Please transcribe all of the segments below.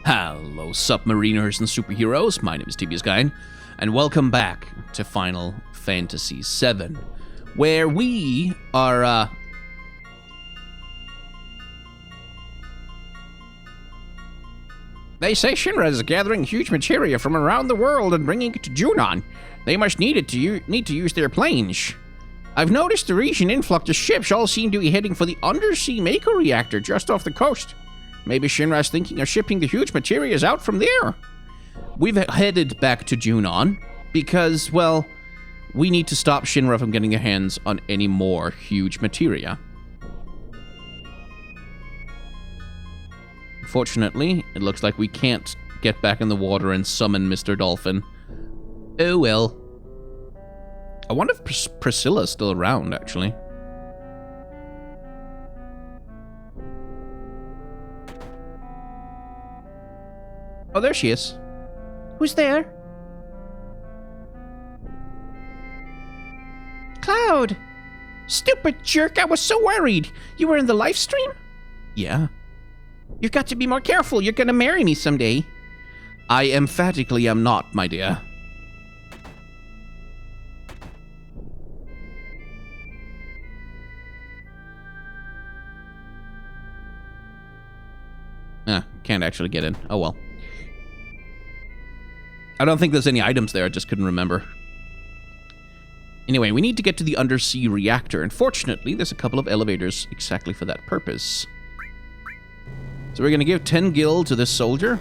Hello, submariners and superheroes. My name is TBS Guy, and welcome back to Final Fantasy VII, where we are, They say Shinra is gathering huge materia from around the world and bringing it to Junon. They must need to use their planes. I've noticed the recent influx of ships all seem to be heading for the undersea Mako reactor just off the coast. Maybe Shinra's thinking of shipping the huge materials out from there. We've headed back to Junon because, well, we need to stop Shinra from getting their hands on any more huge materia. Fortunately, it looks like we can't get back in the water and summon Mr. Dolphin. Oh well. I wonder if Priscilla's still around, actually. Oh, there she is. Who's there? Cloud! Stupid jerk, I was so worried. You were in the live stream? Yeah. You've got to be more careful. You're gonna marry me someday. I emphatically am not, my dear. Can't actually get in. Oh well. I don't think there's any items there. I just couldn't remember. Anyway, we need to get to the undersea reactor, and fortunately, there's a couple of elevators exactly for that purpose. So we're going to give 10 gil to this soldier.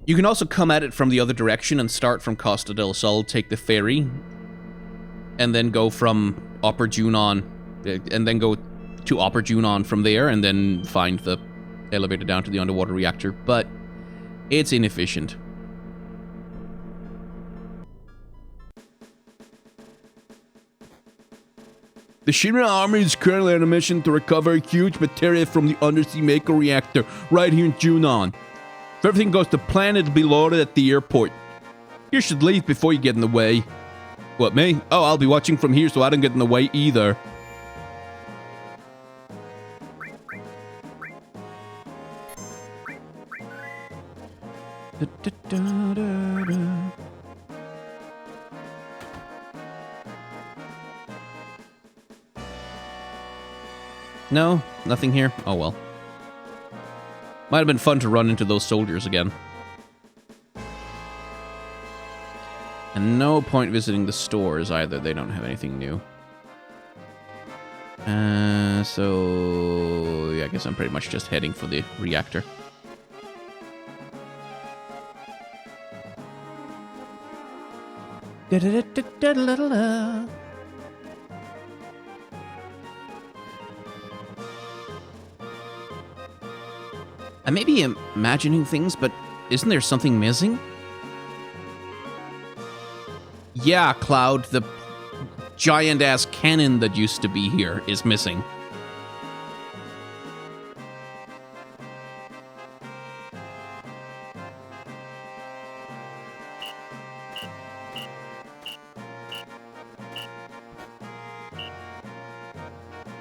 You can also come at it from the other direction and start from Costa del Sol, take the ferry, and then go from Upper Junon, and then go to Upper Junon from there, and then find the elevator down to the underwater reactor, but it's inefficient. The Shinra army is currently on a mission to recover huge materia from the undersea Mako reactor right here in Junon. If everything goes to plan, it'll be loaded at the airport. You should leave before you get in the way. What, me? Oh, I'll be watching from here so I don't get in the way either. No, nothing here. Oh well. Might have been fun to run into those soldiers again. And no point visiting the stores either. They don't have anything new. So yeah, I guess I'm pretty much just heading for the reactor. I may be imagining things, but isn't there something missing? Yeah, Cloud, the giant-ass cannon that used to be here is missing.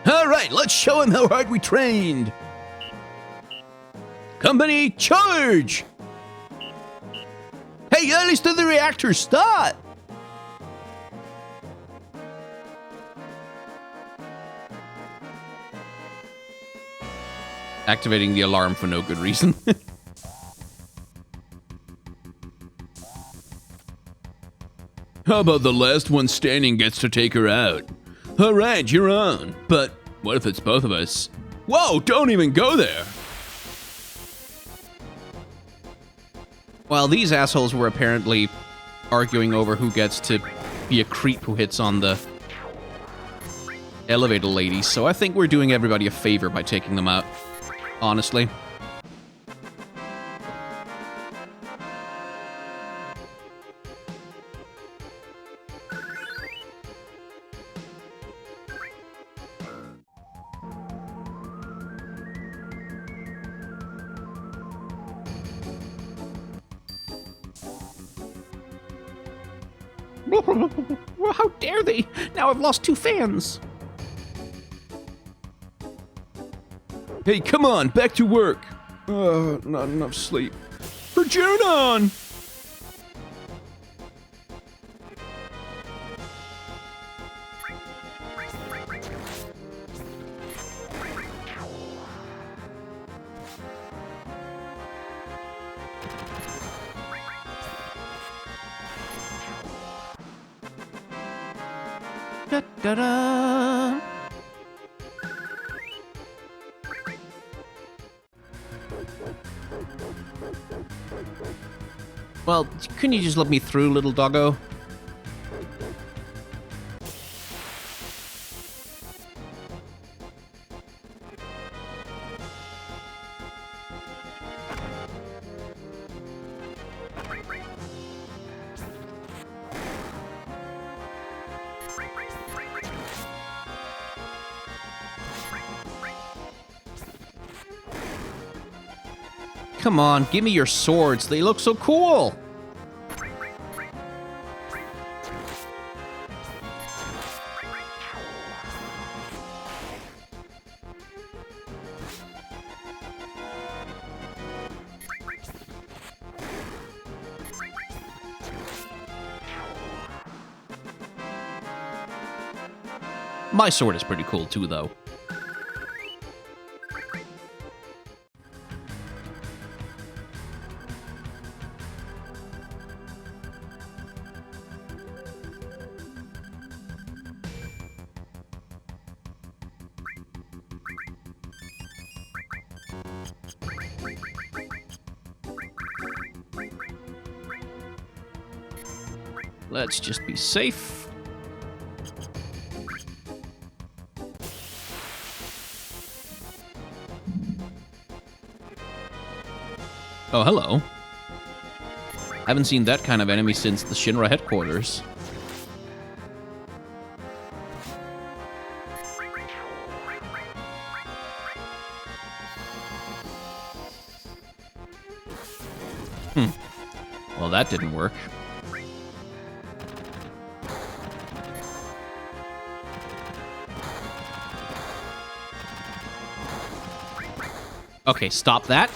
All right, let's show him how hard we trained. Company, charge! Hey, at least to the reactor, stop! Activating the alarm for no good reason. How about the last one standing gets to take her out? All right, you're on. But what if it's both of us? Whoa, don't even go there! Well, these assholes were apparently arguing over who gets to be a creep who hits on the elevator ladies, so I think we're doing everybody a favor by taking them out, honestly. How dare they? Now I've lost 2 fans. Hey, come on, back to work. Not enough sleep. For Junon! Da-da-da. Well, couldn't you just let me through, little doggo? Come on, give me your swords. They look so cool. My sword is pretty cool too, though. Let's just be safe. Oh, hello. Haven't seen that kind of enemy since the Shinra headquarters. Well, that didn't work. Okay, stop that.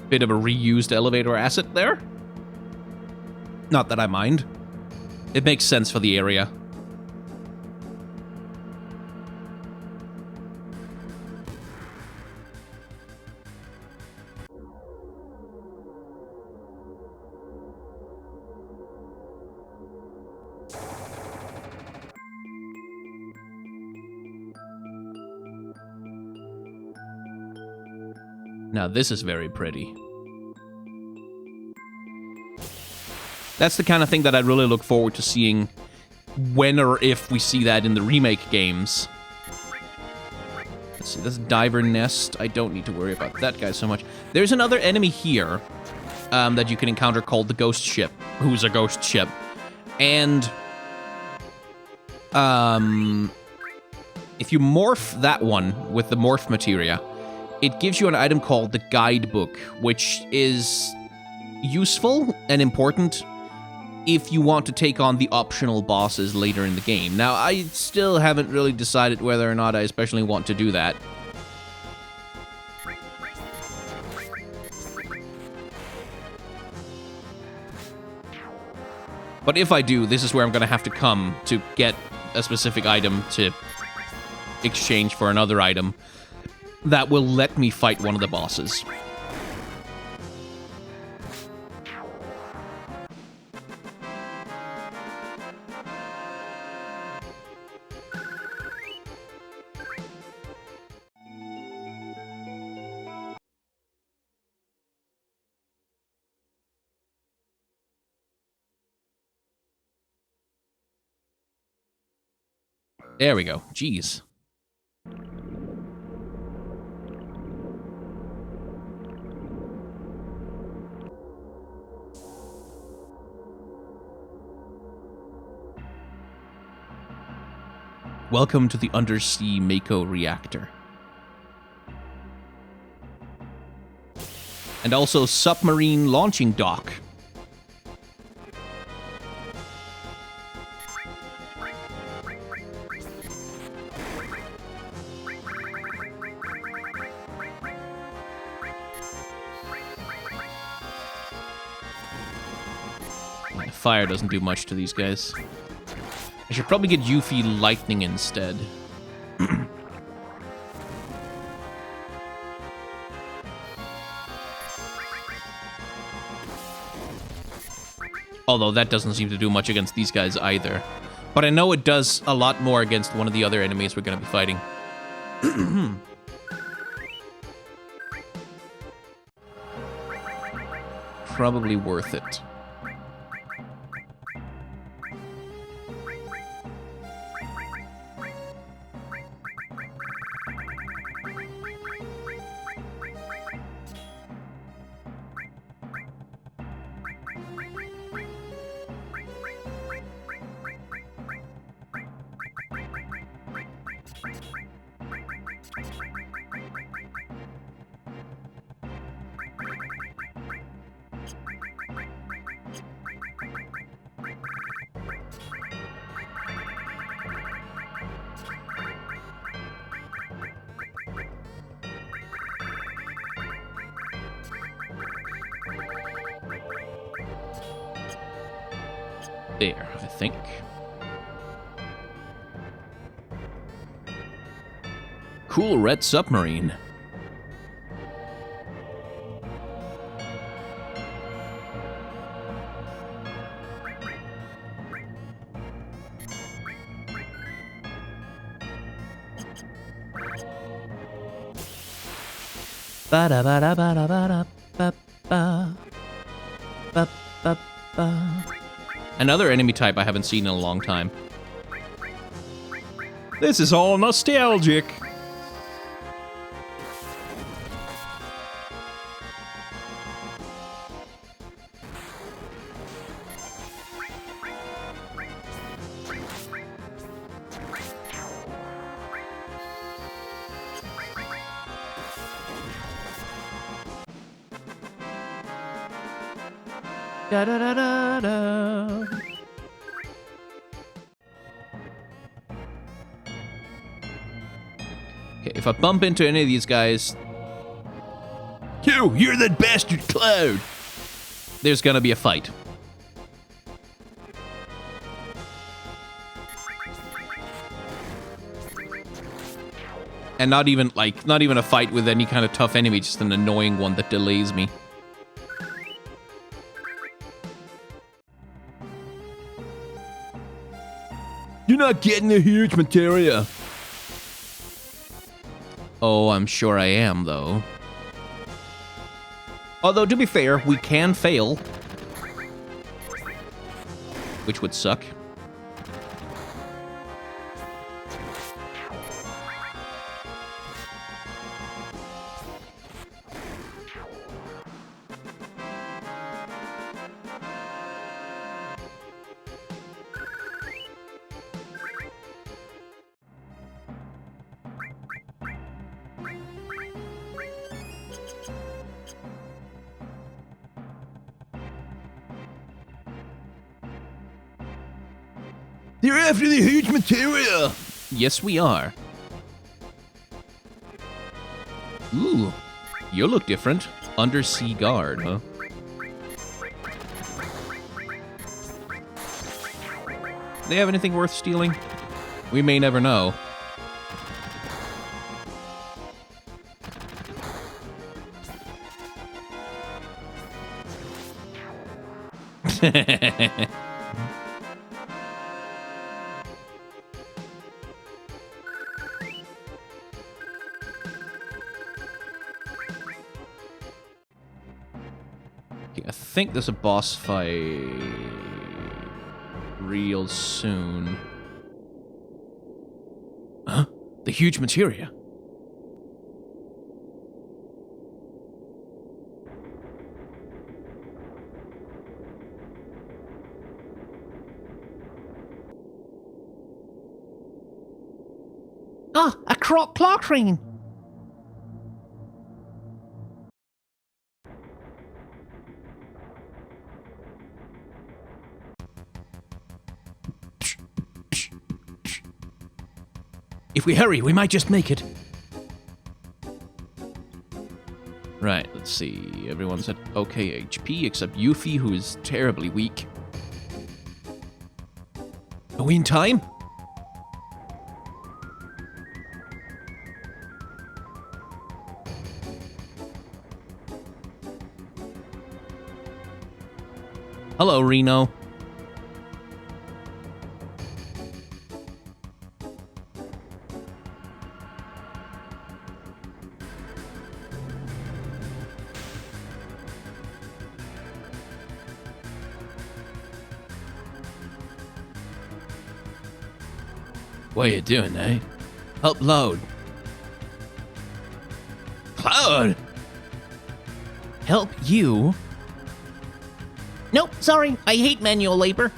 Bit of a reused elevator asset there. Not that I mind. It makes sense for the area. Now this is very pretty. That's the kind of thing that I really look forward to seeing when or if we see that in the remake games. Let's see, this diver nest. I don't need to worry about that guy so much. There's another enemy here that you can encounter called the ghost ship, who's a ghost ship. And if you morph that one with the morph materia, it gives you an item called the guidebook, which is useful and important if you want to take on the optional bosses later in the game. Now, I still haven't really decided whether or not I especially want to do that. But if I do, this is where I'm going to have to come to get a specific item to exchange for another item that will let me fight one of the bosses. There we go. Jeez. Welcome to the undersea Mako reactor. And also submarine launching dock. Yeah, fire doesn't do much to these guys. I should probably get Yuffie lightning instead. Although that doesn't seem to do much against these guys either. But I know it does a lot more against one of the other enemies we're going to be fighting. Probably worth it. There, I think. Cool red submarine. Another enemy type I haven't seen in a long time. This is all nostalgic. Da da da da da. Okay, if I bump into any of these guys, you're that bastard Cloud. There's gonna be a fight. And not even a fight with any kind of tough enemy, just an annoying one that delays me. You're not getting the huge materia. Oh, I'm sure I am, though. Although, to be fair, we can fail. Which would suck. You're after the huge materia! Yes, we are. Ooh, you look different. Undersea guard, huh? Do they have anything worth stealing? We may never know. I think there's a boss fight real soon. Huh? The huge materia. Ah, a clock train. If we hurry, we might just make it. Right, let's see. Everyone's at okay HP except Yuffie, who is terribly weak. Are we in time? Hello, Reno. What are you doing, eh? Help load. Cloud! Help you? Nope, sorry. I hate manual labor.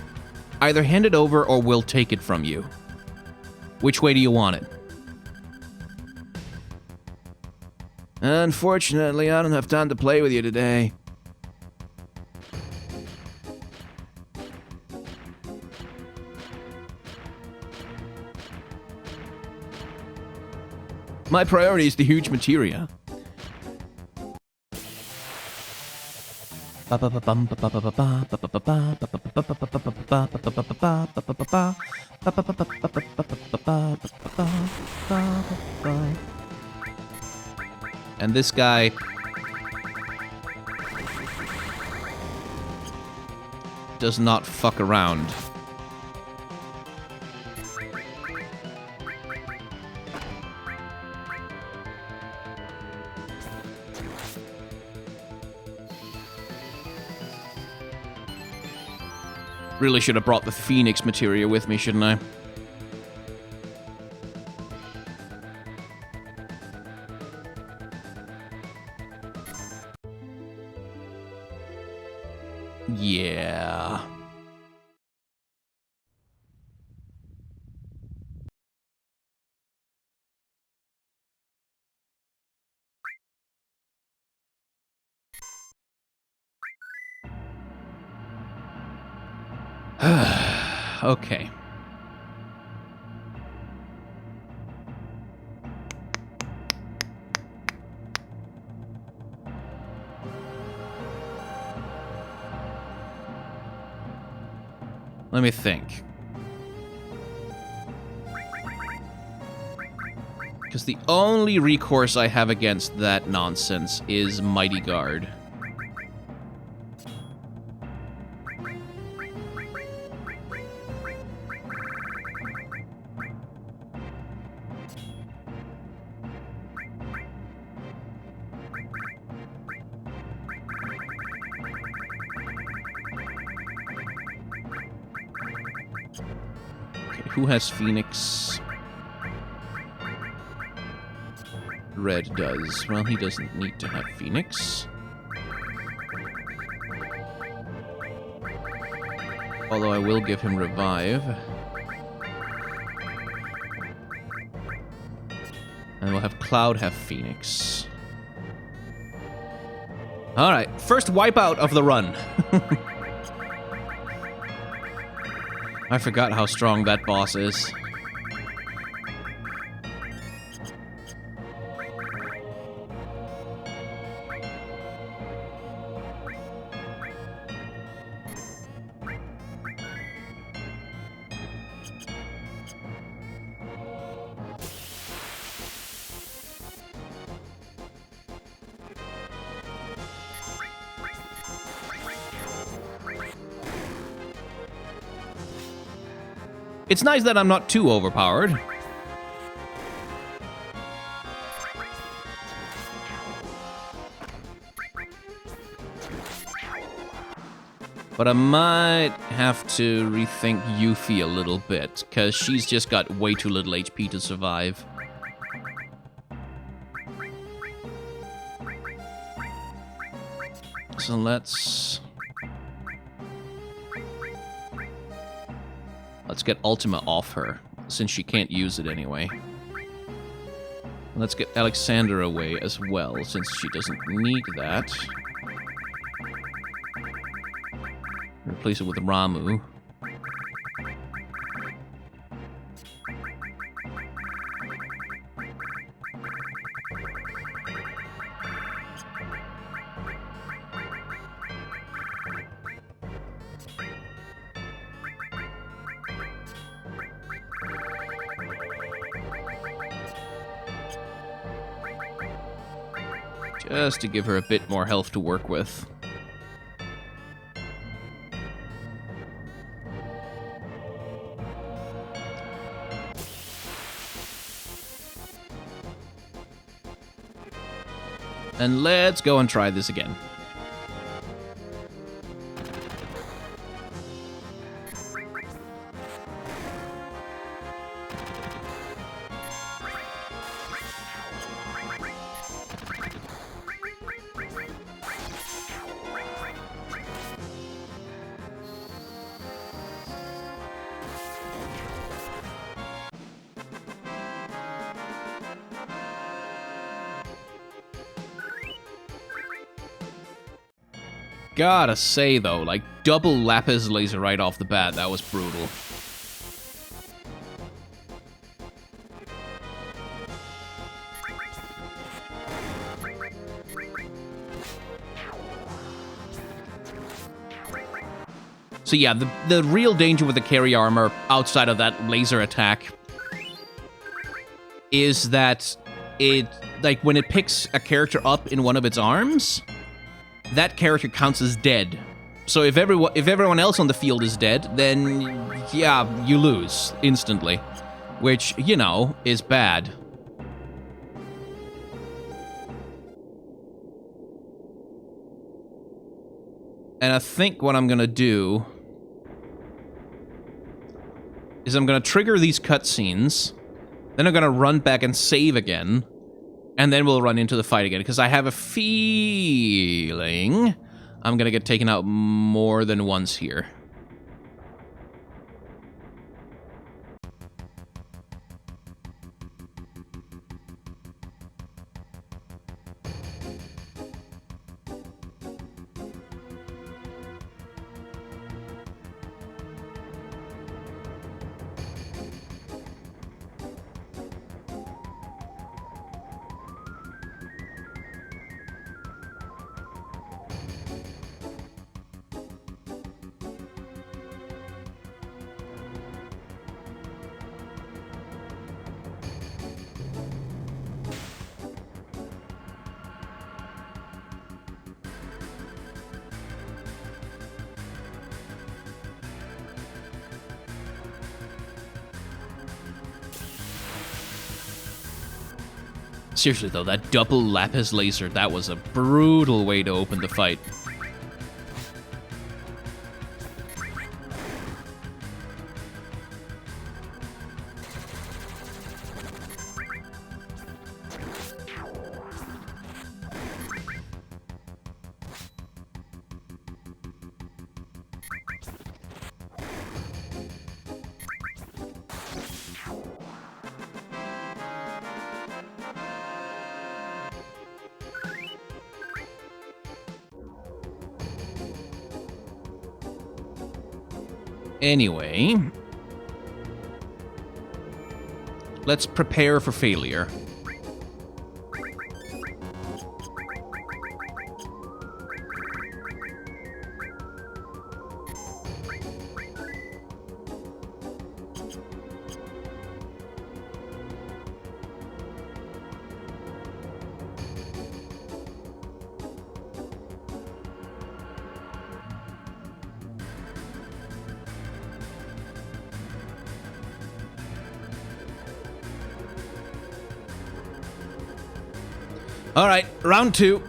Either hand it over or we'll take it from you. Which way do you want it? Unfortunately, I don't have time to play with you today. My priority is the huge materia. And this guy does not fuck around. Really should have brought the Phoenix materia with me, shouldn't I? Yeah. Okay. Let me think. Because the only recourse I have against that nonsense is Mighty Guard. Who has Phoenix? Red does. Well, he doesn't need to have Phoenix. Although I will give him Revive. And we'll have Cloud have Phoenix. Alright, first wipeout of the run. I forgot how strong that boss is. It's nice that I'm not too overpowered. But I might have to rethink Yuffie a little bit, because she's just got way too little HP to survive. So let's get Ultima off her, since she can't use it anyway. Let's get Alexander away as well, since she doesn't need that. Replace it with Ramu. Just to give her a bit more health to work with. And let's go and try this again. Gotta say, though, like, double lapis laser right off the bat, that was brutal. So yeah, the real danger with the carry armor, outside of that laser attack, is that it, like, when it picks a character up in one of its arms, that character counts as dead. So if everyone else on the field is dead, then yeah, you lose instantly, which, you know, is bad. And I think what I'm gonna do is I'm gonna trigger these cutscenes, then I'm gonna run back and save again, and then we'll run into the fight again, because I have a feeling I'm gonna get taken out more than once here. Seriously though, that double lapis laser, that was a brutal way to open the fight. Anyway, let's prepare for failure. All right, round two.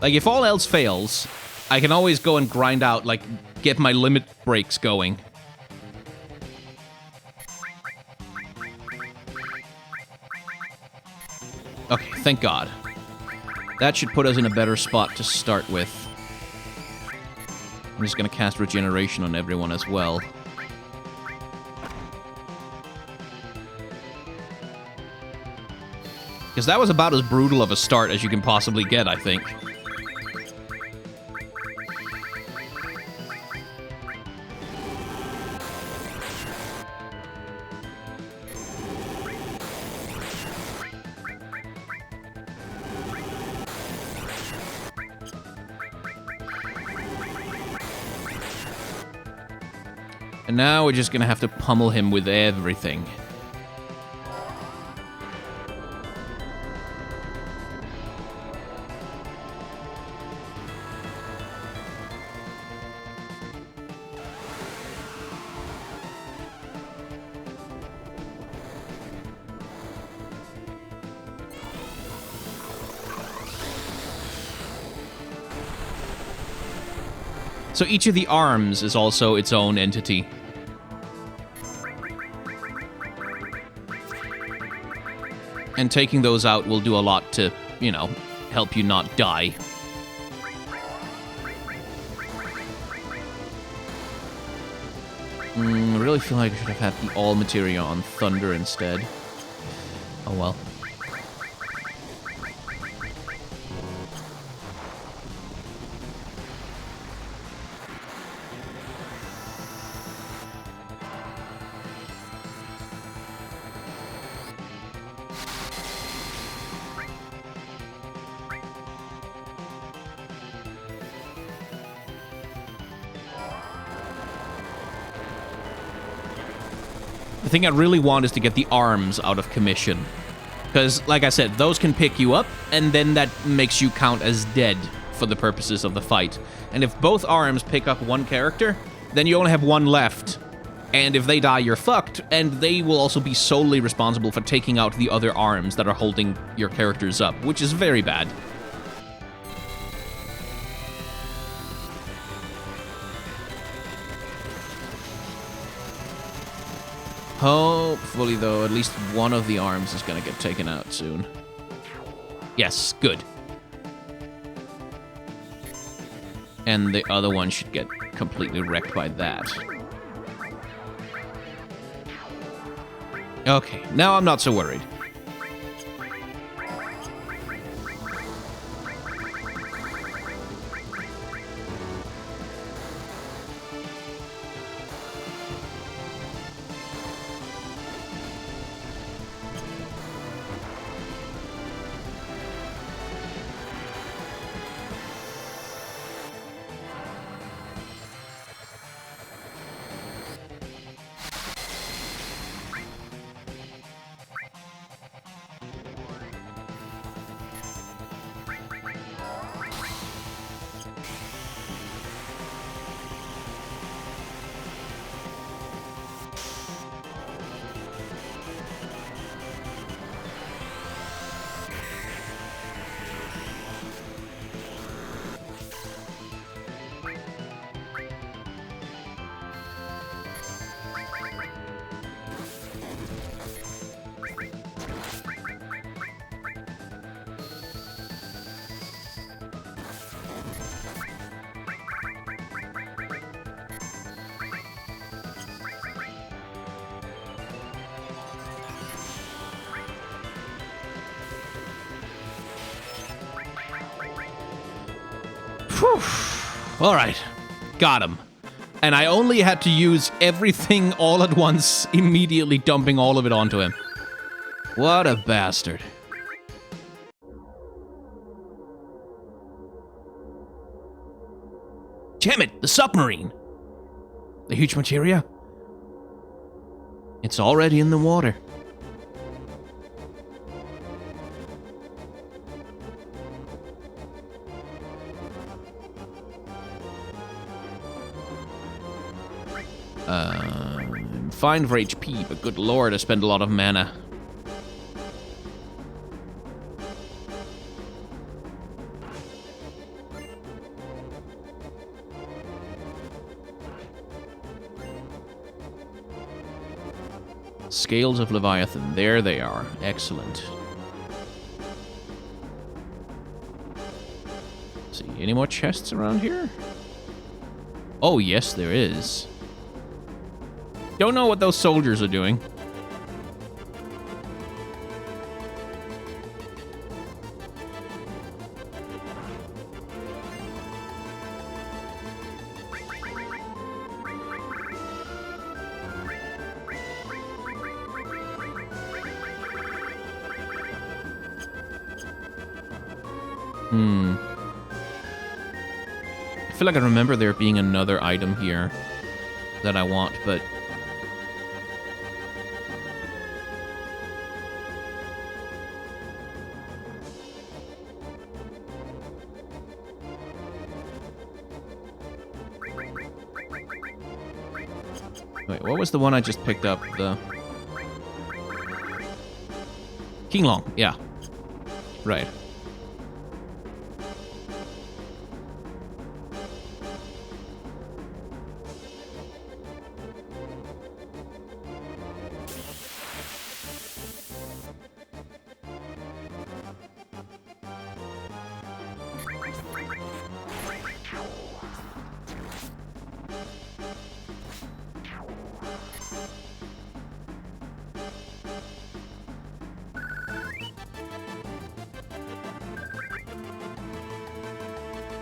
Like, if all else fails, I can always go and grind out, like, get my limit breaks going. Okay, thank God. That should put us in a better spot to start with. I'm just gonna cast regeneration on everyone as well. Because that was about as brutal of a start as you can possibly get, I think. And now we're just gonna have to pummel him with everything. So each of the arms is also its own entity. And taking those out will do a lot to, you know, help you not die. I really feel like I should have had the all materia on Thunder instead. Oh well. The thing I really want is to get the arms out of commission. Because, like I said, those can pick you up, and then that makes you count as dead for the purposes of the fight. And if both arms pick up one character, then you only have one left. And if they die, you're fucked, and they will also be solely responsible for taking out the other arms that are holding your characters up, which is very bad. Hopefully, though, at least one of the arms is gonna get taken out soon. Yes, good. And the other one should get completely wrecked by that. Okay, now I'm not so worried. Whew. All right, got him. And I only had to use everything all at once, immediately dumping all of it onto him. What a bastard. Damn it, the submarine! The huge materia? It's already in the water. I'm fine for HP, but good lord, I spend a lot of mana. Scales of Leviathan. There they are. Excellent. Let's see, any more chests around here? Oh, yes, there is. Don't know what those soldiers are doing. I feel like I remember there being another item here that I want, but... Wait, what was the one I just picked up? The... King Long, yeah. Right.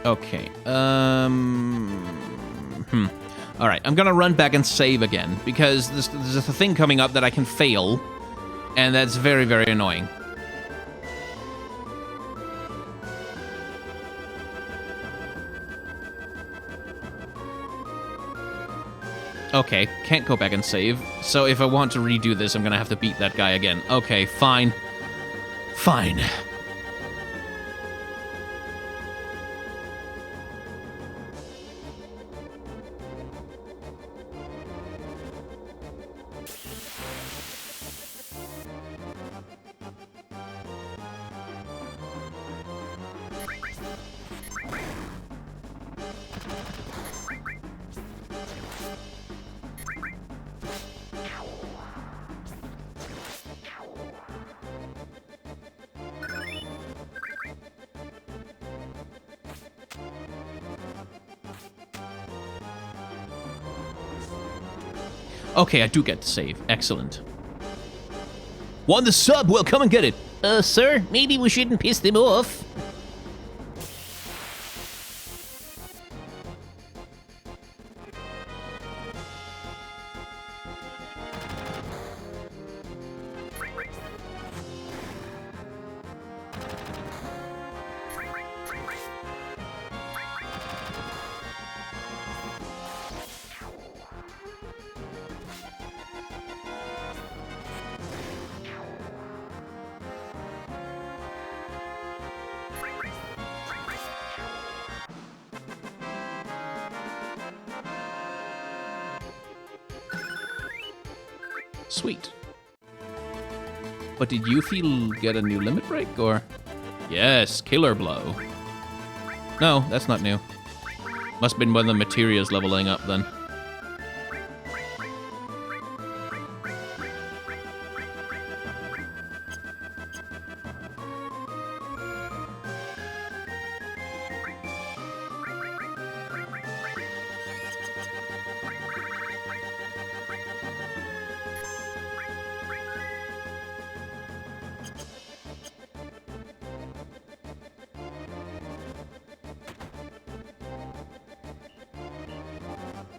Okay, Alright, I'm gonna run back and save again, because there's a thing coming up that I can fail, and that's very, very annoying. Okay, can't go back and save, so if I want to redo this, I'm gonna have to beat that guy again. Okay, fine. Fine. Okay, I do get to save. Excellent. Want the sub? Well, come and get it. Sir, maybe we shouldn't piss them off. Sweet. But did Yuffie get a new limit break, or? Yes, Killer Blow. No, that's not new. Must have been when the materia's leveling up, then.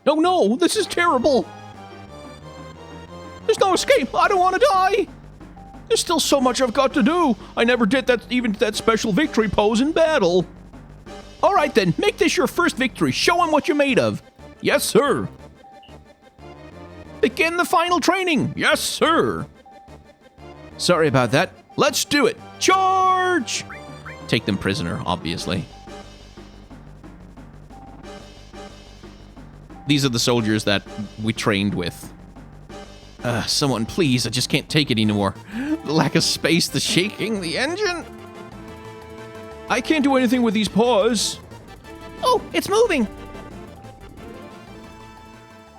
Oh no, this is terrible! There's no escape! I don't want to die! There's still so much I've got to do! I never did that, even that special victory pose in battle! Alright then, make this your first victory. Show him what you're made of. Yes, sir! Begin the final training! Yes, sir! Sorry about that. Let's do it! Charge! Take them prisoner, obviously. These are the soldiers that we trained with. Someone, please, I just can't take it anymore. The lack of space, the shaking, the engine. I can't do anything with these paws. Oh, it's moving.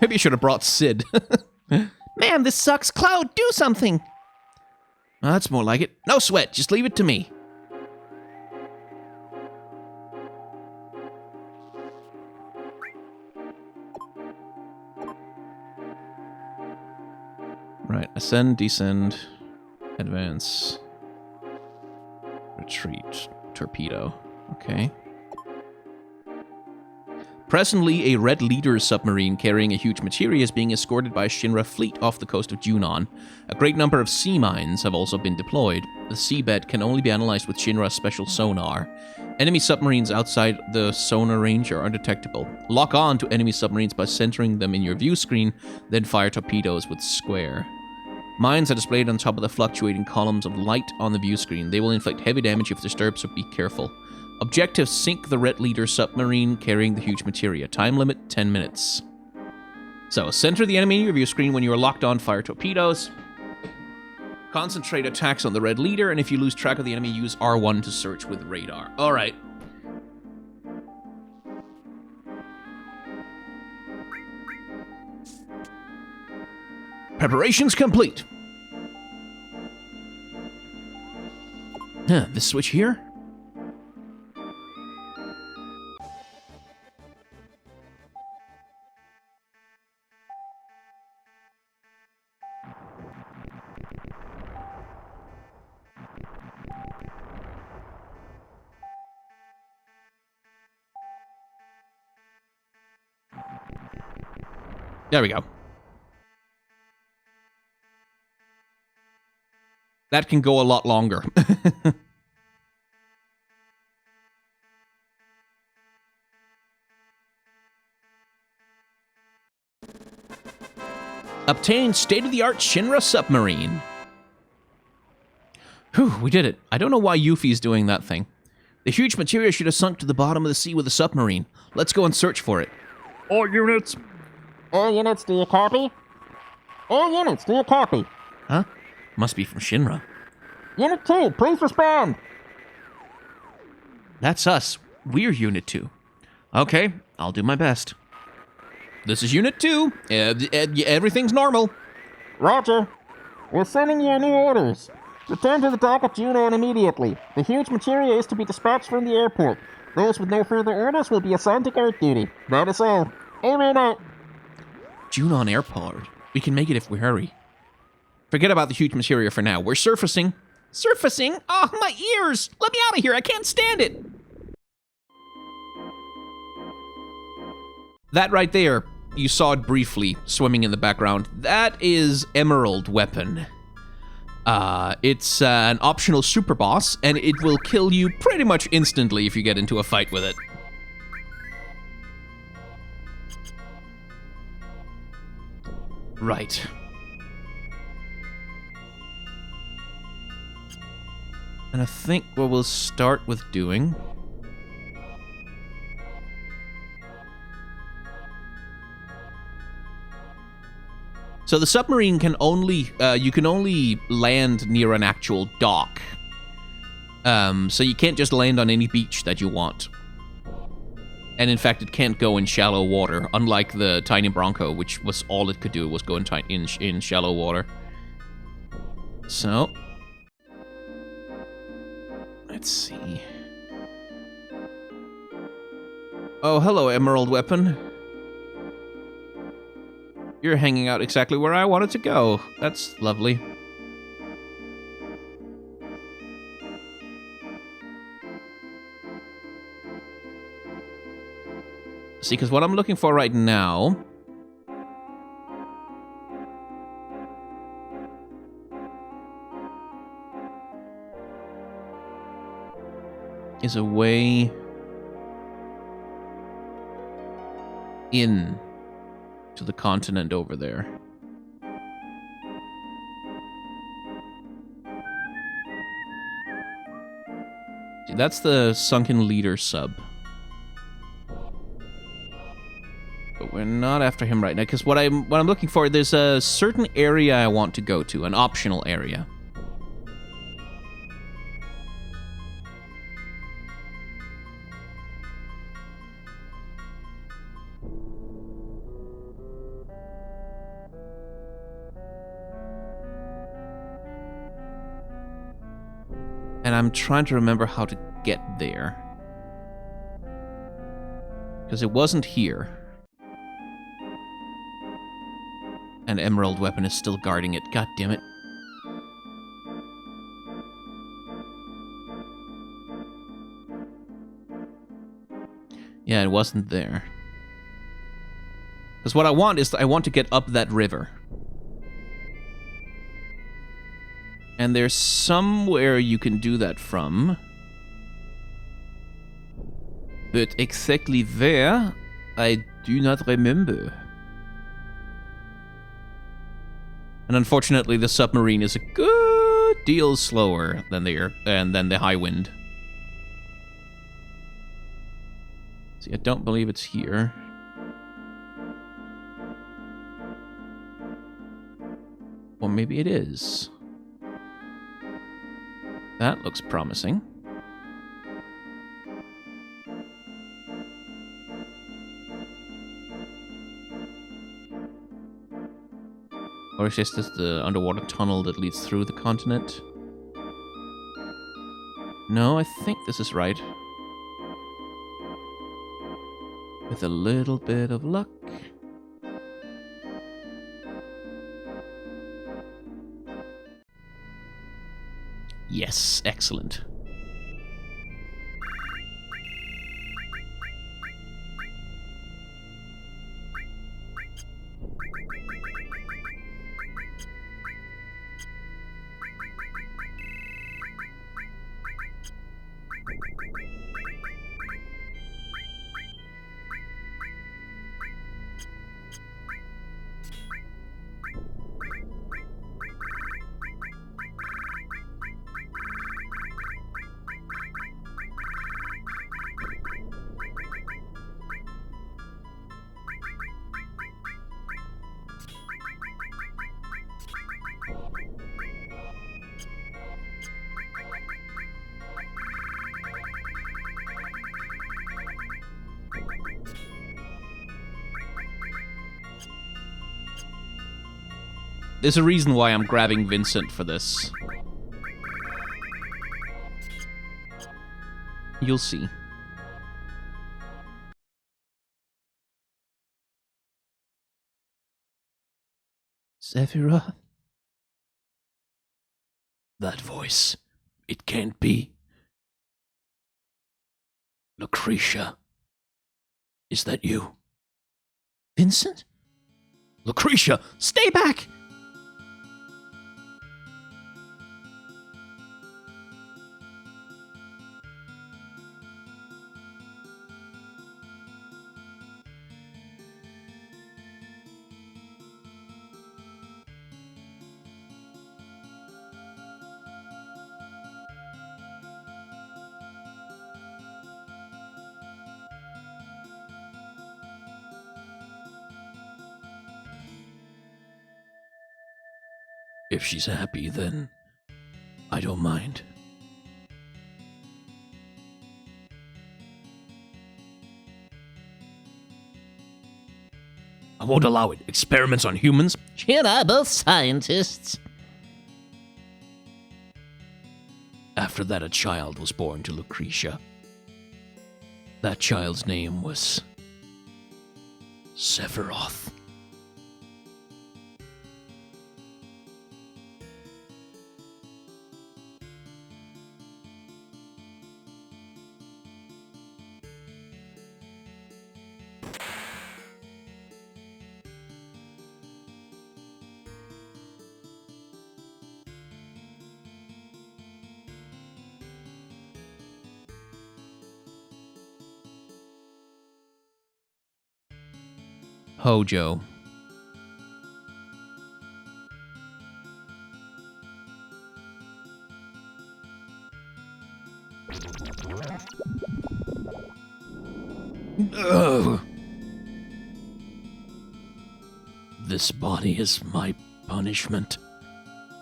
Maybe I should have brought Sid. Man, this sucks. Cloud, do something. That's more like it. No sweat, just leave it to me. Right, ascend, descend, advance, retreat, torpedo. Okay. Presently, a Red Leader submarine carrying a huge materia is being escorted by a Shinra fleet off the coast of Junon. A great number of sea mines have also been deployed. The seabed can only be analyzed with Shinra's special sonar. Enemy submarines outside the sonar range are undetectable. Lock on to enemy submarines by centering them in your view screen, then fire torpedoes with square. Mines are displayed on top of the fluctuating columns of light on the view screen. They will inflict heavy damage if disturbed, so be careful. Objective, sink the Red Leader submarine carrying the huge materia. Time limit, 10 minutes. So, center the enemy in your view screen. When you are locked on, fire torpedoes. Concentrate attacks on the Red Leader, and if you lose track of the enemy, use R1 to search with radar. Alright. Preparations complete. This switch here? There we go. That can go a lot longer. Obtain state-of-the-art Shinra submarine. Whew, we did it. I don't know why Yuffie's doing that thing. The huge materia should have sunk to the bottom of the sea with a submarine. Let's go and search for it. All units, do you copy? All units, do you copy? Huh? Must be from Shinra. Unit 2, please respond. That's us. We're Unit 2. Okay, I'll do my best. This is Unit 2. Everything's normal. Roger. We're sending you new orders. Return to the dock at Junon immediately. The huge materia is to be dispatched from the airport. Those with no further orders will be assigned to guard duty. That is all. Over and out. Junon Airport. We can make it if we hurry. Forget about the huge materia for now. We're surfacing. Surfacing? Oh, my ears! Let me out of here. I can't stand it. That right there, you saw it briefly swimming in the background. That is Emerald Weapon. It's an optional super boss, and it will kill you pretty much instantly if you get into a fight with it. Right. And I think what we'll start with doing... So the submarine can only, you can only land near an actual dock. So you can't just land on any beach that you want. And in fact, it can't go in shallow water, unlike the Tiny Bronco, which was all it could do, was go in shallow water. So... let's see. Oh, hello, Emerald Weapon. You're hanging out exactly where I wanted to go. That's lovely. See, because what I'm looking for right now... is a way... in... to the continent over there. See, that's the sunken leader sub. But we're not after him right now, because what I'm looking for, there's a certain area I want to go to, an optional area. And I'm trying to remember how to get there. Because it wasn't here. And Emerald Weapon is still guarding it. God damn it. Yeah, it wasn't there. Because what I want is I want to get up that river. And there's somewhere you can do that from. But exactly where, I do not remember. And unfortunately, the submarine is a good deal slower than the high wind. See, I don't believe it's here. Or maybe it is. That looks promising. Or is this the underwater tunnel that leads through the continent? No, I think this is right. With a little bit of luck. Yes, excellent. There's a reason why I'm grabbing Vincent for this. You'll see. Sephiroth? That voice. It can't be. Lucretia. Is that you? Vincent? Lucretia, stay back! If she's happy, then I don't mind. I won't allow it. Experiments on humans? Here are both scientists. After that, a child was born to Lucretia. That child's name was Sephiroth. Hojo. Ugh. This body is my punishment.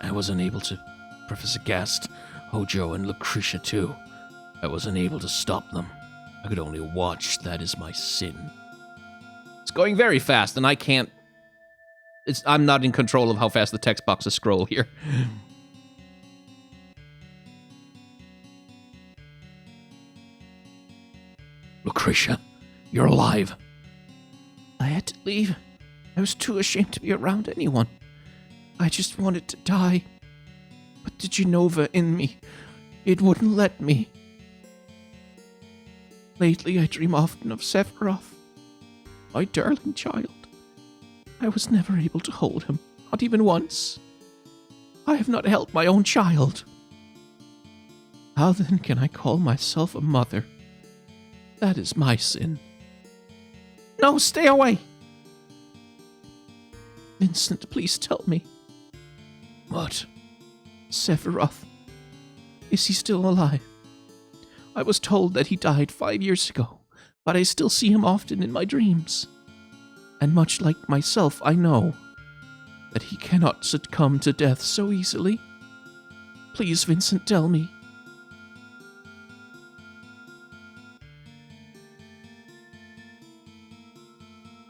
I was unable to... Professor Gast, Hojo, and Lucretia too. I was unable to stop them. I could only watch. That is my sin. It's going very fast, and I can't... I'm not in control of how fast the text boxes scroll here. Lucretia, you're alive. I had to leave. I was too ashamed to be around anyone. I just wanted to die. But the Genova in me, it wouldn't let me. Lately, I dream often of Sephiroth, my darling child. I was never able to hold him, not even once. I have not held my own child. How then can I call myself a mother? That is my sin. No, stay away! Vincent, please tell me. What? Sephiroth. Is he still alive? I was told that he died 5 years ago, but I still see him often in my dreams. And much like myself, I know that he cannot succumb to death so easily. Please, Vincent, tell me.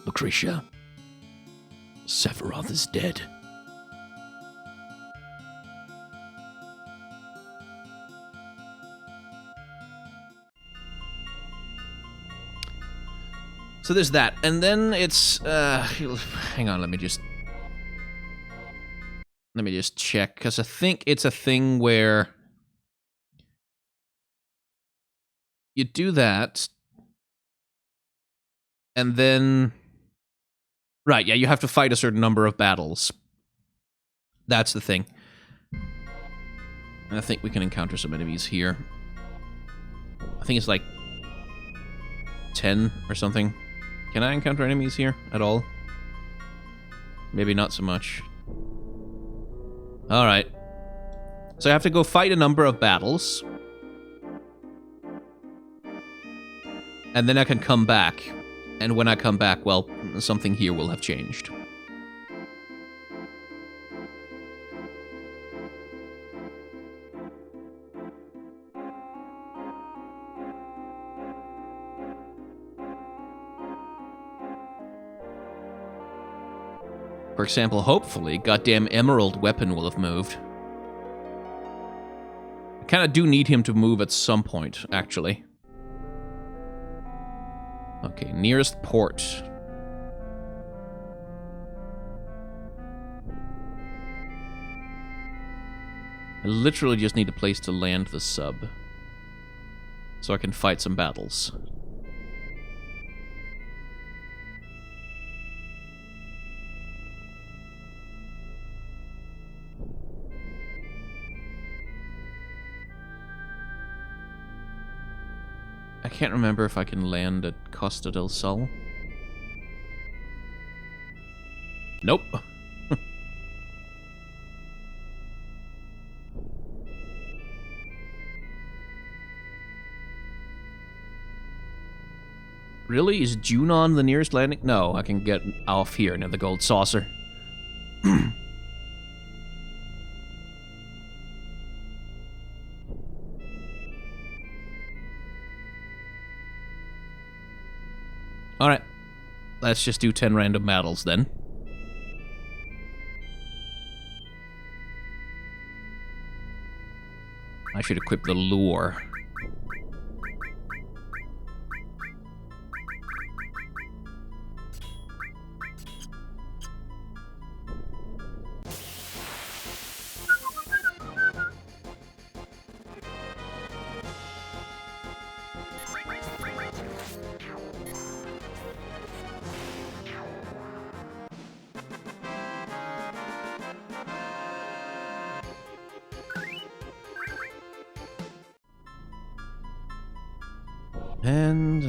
Lucretia, Sephiroth is dead. So there's that, and then it's, hang on, let me just check, because I think it's a thing where you do that, and then, right, yeah, you have to fight a certain number of battles. That's the thing. And I think we can encounter some enemies here. I think it's like 10 or something. Can I encounter enemies here at all? Maybe not so much. Alright. So I have to go fight a number of battles. And then I can come back. And when I come back, well, something here will have changed. For example, hopefully, goddamn Emerald weapon will have moved. I kind of do need him to move at some point, actually. Okay, nearest port. I literally just need a place to land the sub. So I can fight some battles. I can't remember if I can land at Costa del Sol. Nope. Really? Is Junon the nearest landing? No, I can get off here near the gold saucer. Alright, let's just do 10 random battles then. I should equip the lure. And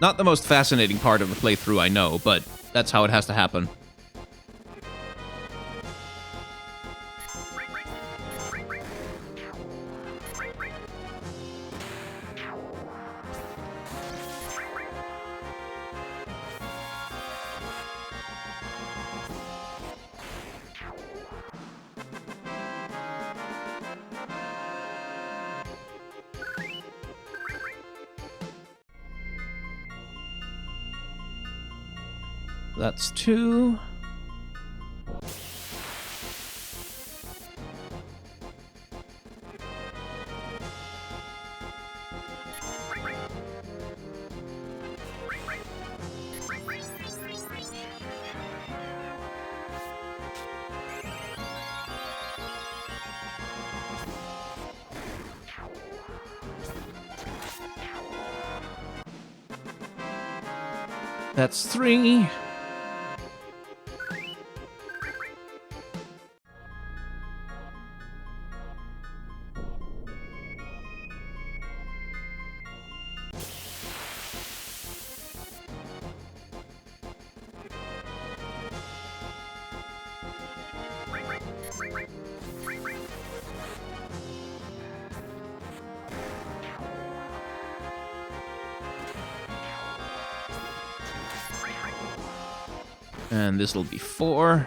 not the most fascinating part of the playthrough, I know, but that's how it has to happen. That's 2. That's 3. And this will be 4.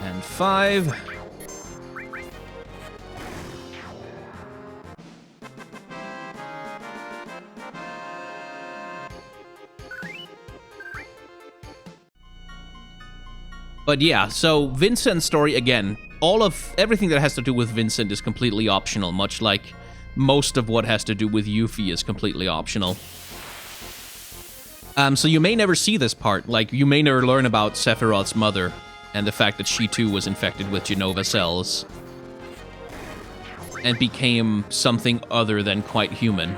And 5. But yeah, so Vincent's story, again, everything that has to do with Vincent is completely optional, much like most of what has to do with Yuffie is completely optional. So you may never see this part, like, you may never learn about Sephiroth's mother, and the fact that she too was infected with Genova cells, and became something other than quite human.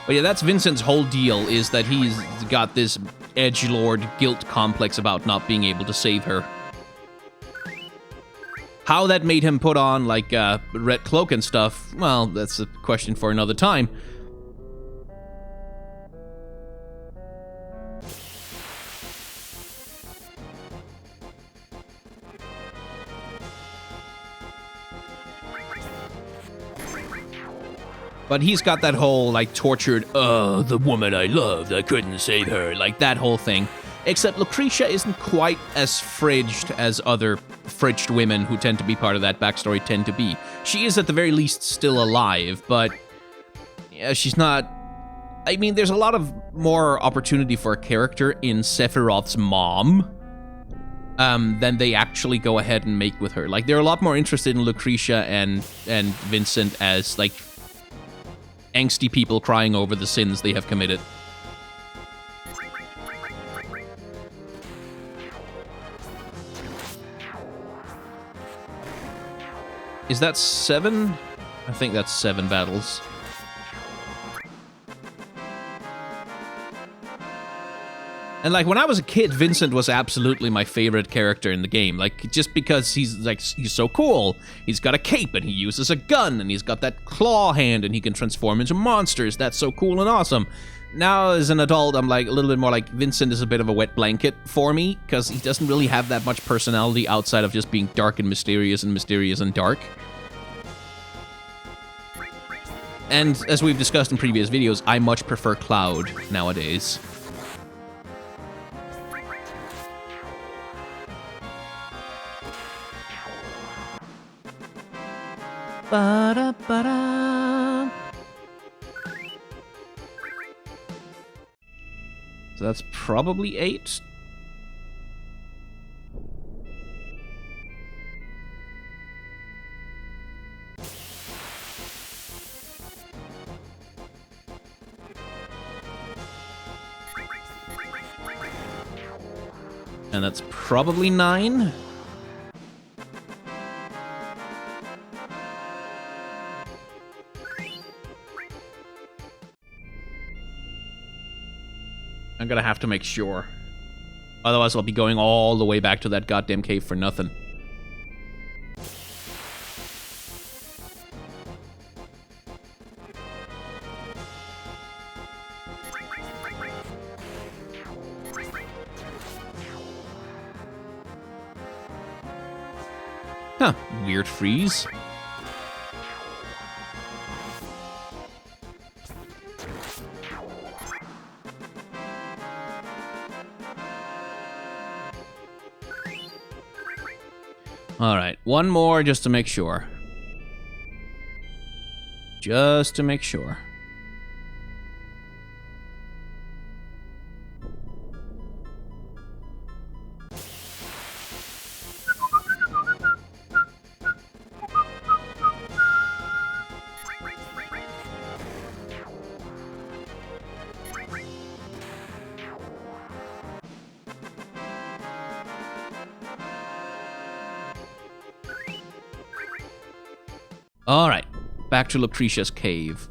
But yeah, that's Vincent's whole deal, is that he's got this edgelord guilt complex about not being able to save her. How that made him put on, like, red cloak and stuff, well, that's a question for another time. But he's got that whole, like, tortured, the woman I loved, I couldn't save her, like, that whole thing. Except Lucretia isn't quite as fridged as other fridged women who tend to be part of that backstory tend to be. She is, at the very least, still alive, but yeah, she's not... I mean, there's a lot of more opportunity for a character in Sephiroth's mom than they actually go ahead and make with her. Like, they're a lot more interested in Lucretia and Vincent as, like, angsty people crying over the sins they have committed. Is that 7? I think that's 7 battles. And, like, when I was a kid, Vincent was absolutely my favorite character in the game. Like, just because he's so cool. He's got a cape, and he uses a gun, and he's got that claw hand, and he can transform into monsters. That's so cool and awesome. Now, as an adult, I'm, like, a little bit more like, Vincent is a bit of a wet blanket for me, because he doesn't really have that much personality outside of just being dark and mysterious and dark. And, as we've discussed in previous videos, I much prefer Cloud nowadays. Ba-da-ba-da. So that's probably 8. And that's probably 9. I'm gonna have to make sure. Otherwise, I'll be going all the way back to that goddamn cave for nothing. Huh, weird freeze. Alright, one more just to make sure. Just to make sure. Alright, back to Lucretia's cave.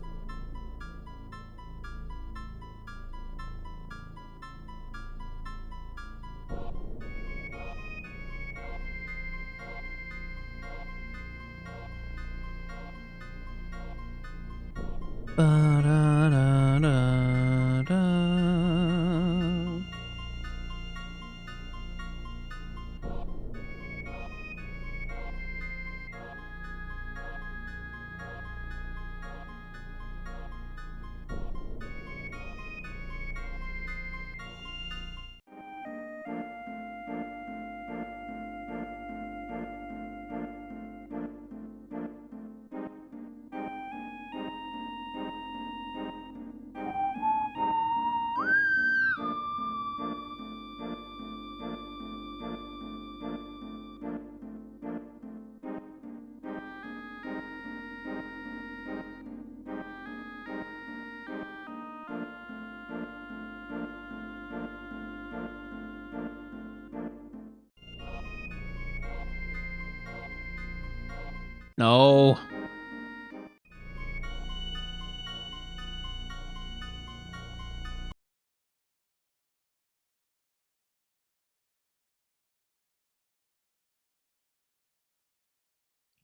No.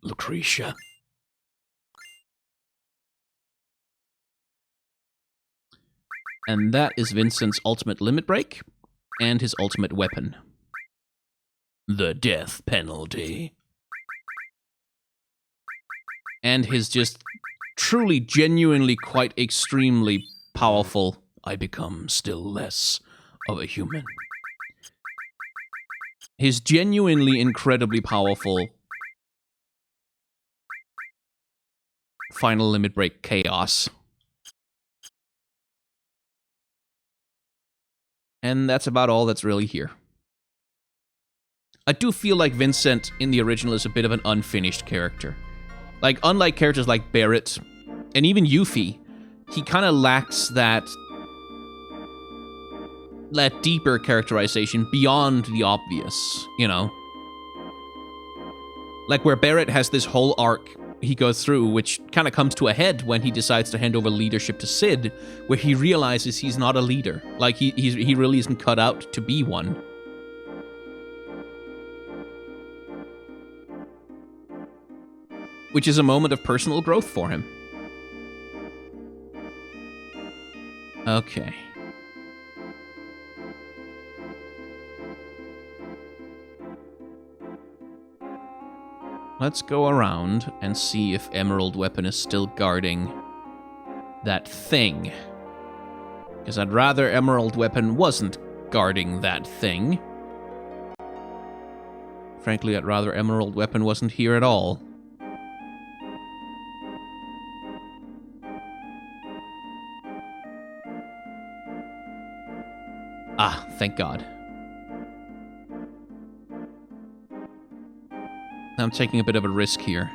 Lucretia. And that is Vincent's ultimate limit break and his ultimate weapon. The death penalty. And his just truly, genuinely, quite extremely powerful, I become still less of a human. His genuinely incredibly powerful final limit break chaos. And that's about all that's really here. I do feel like Vincent in the original is a bit of an unfinished character. Like, unlike characters like Barrett, and even Yuffie, he kind of lacks that deeper characterization beyond the obvious, you know? Like, where Barrett has this whole arc he goes through, which kind of comes to a head when he decides to hand over leadership to Sid, where he realizes he's not a leader. Like, he really isn't cut out to be one. Which is a moment of personal growth for him. Okay. Let's go around and see if Emerald Weapon is still guarding that thing. Because I'd rather Emerald Weapon wasn't guarding that thing. Frankly, I'd rather Emerald Weapon wasn't here at all. Ah, thank God. I'm taking a bit of a risk here.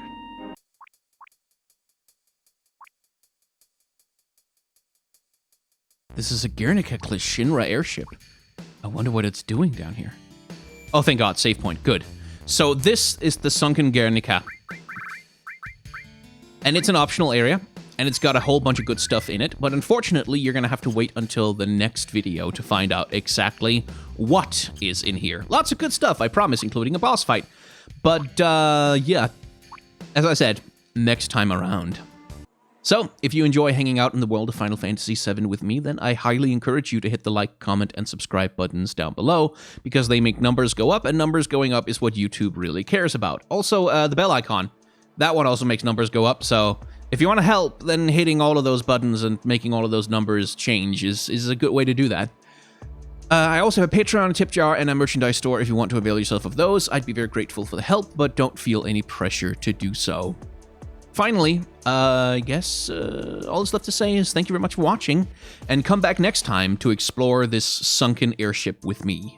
This is a Guernica Shinra airship. I wonder what it's doing down here. Oh, thank God, save point. Good. So this is the sunken Guernica. And it's an optional area. And it's got a whole bunch of good stuff in it, but unfortunately, you're going to have to wait until the next video to find out exactly what is in here. Lots of good stuff, I promise, including a boss fight. But, yeah, as I said, next time around. So, if you enjoy hanging out in the world of Final Fantasy VII with me, then I highly encourage you to hit the like, comment, and subscribe buttons down below, because they make numbers go up, and numbers going up is what YouTube really cares about. Also, the bell icon, that one also makes numbers go up, so if you want to help, then hitting all of those buttons and making all of those numbers change is a good way to do that. I also have a Patreon, a tip jar, and a merchandise store if you want to avail yourself of those. I'd be very grateful for the help, but don't feel any pressure to do so. Finally, I guess all that's left to say is thank you very much for watching, and come back next time to explore this sunken airship with me.